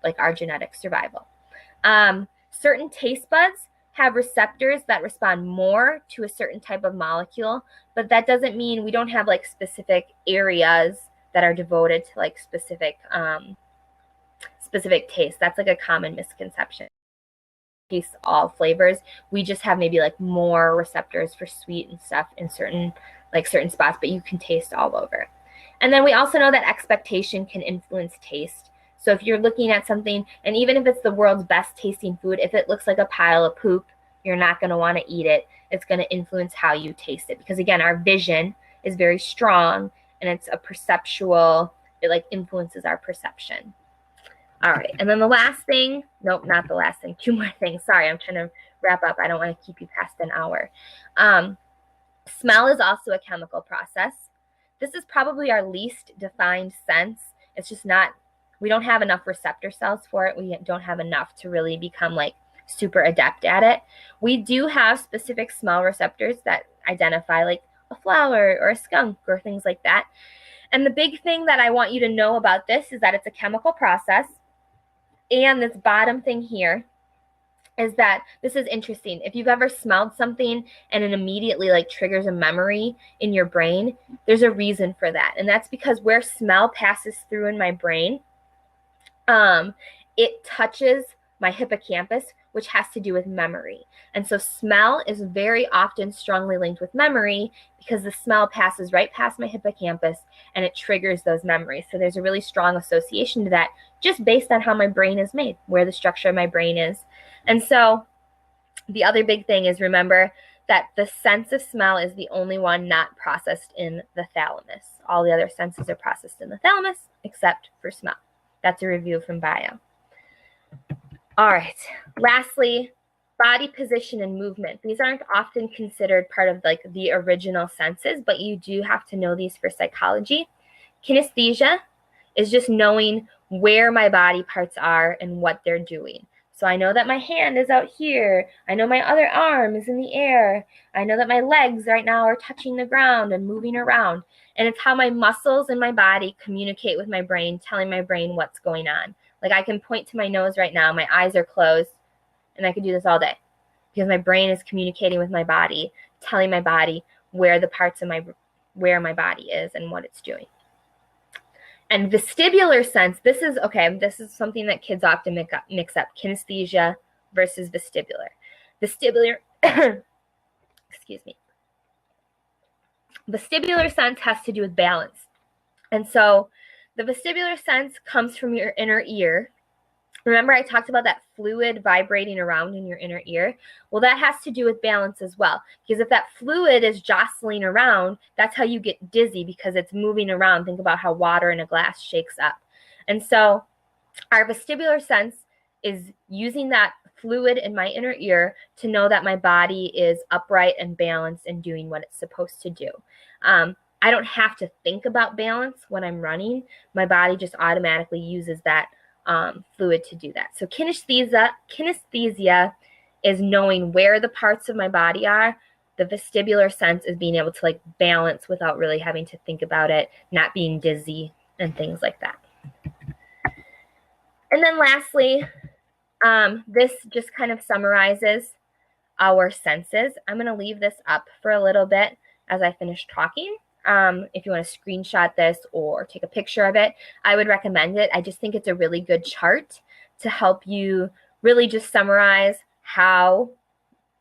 Speaker 1: like our genetic survival. Certain taste buds have receptors that respond more to a certain type of molecule, but that doesn't mean we don't have like specific areas that are devoted to like specific tastes. That's like a common misconception. Taste all flavors. We just have maybe like more receptors for sweet and stuff in certain spots, but you can taste all over. And then we also know that expectation can influence taste. So if you're looking at something, and even if it's the world's best tasting food, if it looks like a pile of poop, you're not going to want to eat it. It's going to influence how you taste it, because again, our vision is very strong, and it's a perceptual, it like influences our perception. All right, and then the last thing, nope, not the last thing, two more things. Sorry, I'm trying to wrap up. I don't want to keep you past an hour. Smell is also a chemical process. This is probably our least defined sense. It's just not, we don't have enough receptor cells for it. We don't have enough to really become like super adept at it. We do have specific smell receptors that identify like a flower or a skunk or things like that. And the big thing that I want you to know about this is that it's a chemical process. And this bottom thing here is that this is interesting. If you've ever smelled something and it immediately like triggers a memory in your brain, there's a reason for that. And that's because where smell passes through in my brain, it touches my hippocampus, which has to do with memory. And so smell is very often strongly linked with memory, because the smell passes right past my hippocampus and it triggers those memories. So there's a really strong association to that, just based on how my brain is made, where the structure of my brain is. And so the other big thing is, remember that the sense of smell is the only one not processed in the thalamus. All the other senses are processed in the thalamus except for smell. That's a review from bio. All right, lastly, body position and movement. These aren't often considered part of like the original senses, but you do have to know these for psychology. Kinesthesia is just knowing where my body parts are and what they're doing. So I know that my hand is out here. I know my other arm is in the air. I know that my legs right now are touching the ground and moving around. And it's how my muscles in my body communicate with my brain, telling my brain what's going on. Like I can point to my nose right now, my eyes are closed, and I could do this all day, because my brain is communicating with my body, telling my body where the parts of where my body is and what it's doing. And vestibular sense, this is something that kids often mix up, kinesthesia versus vestibular. Vestibular, excuse me. Vestibular sense has to do with balance. And so the vestibular sense comes from your inner ear. Remember I talked about that fluid vibrating around in your inner ear? Well, that has to do with balance as well, because if that fluid is jostling around, that's how you get dizzy, because it's moving around. Think about how water in a glass shakes up. And so our vestibular sense is using that fluid in my inner ear to know that my body is upright and balanced and doing what it's supposed to do. I don't have to think about balance when I'm running. My body just automatically uses that fluid to do that. So kinesthesia is knowing where the parts of my body are The vestibular sense is being able to like balance without really having to think about it, not being dizzy and things like that. And then lastly, this just kind of summarizes our senses. I'm going to leave this up for a little bit as I finish talking. If you want to screenshot this or take a picture of it, I would recommend it. I just think it's a really good chart to help you really just summarize how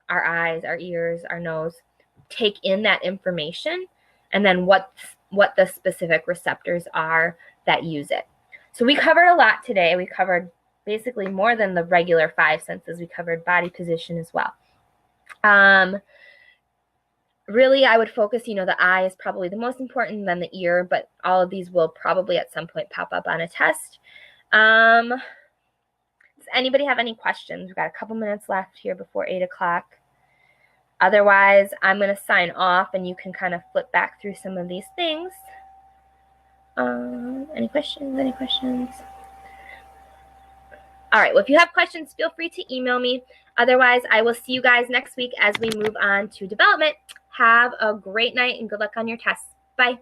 Speaker 1: our eyes, our ears, our nose take in that information, and then what the specific receptors are that use it. So we covered a lot today. We covered basically more than the regular 5 senses. We covered body position as well. Really, I would focus, the eye is probably the most important, then the ear, but all of these will probably at some point pop up on a test. Does anybody have any questions? We've got a couple minutes left here before 8 o'clock. Otherwise, I'm going to sign off, and you can kind of flip back through some of these things. Any questions? Any questions? All right. Well, if you have questions, feel free to email me. Otherwise, I will see you guys next week as we move on to development. Have a great night and good luck on your tests. Bye.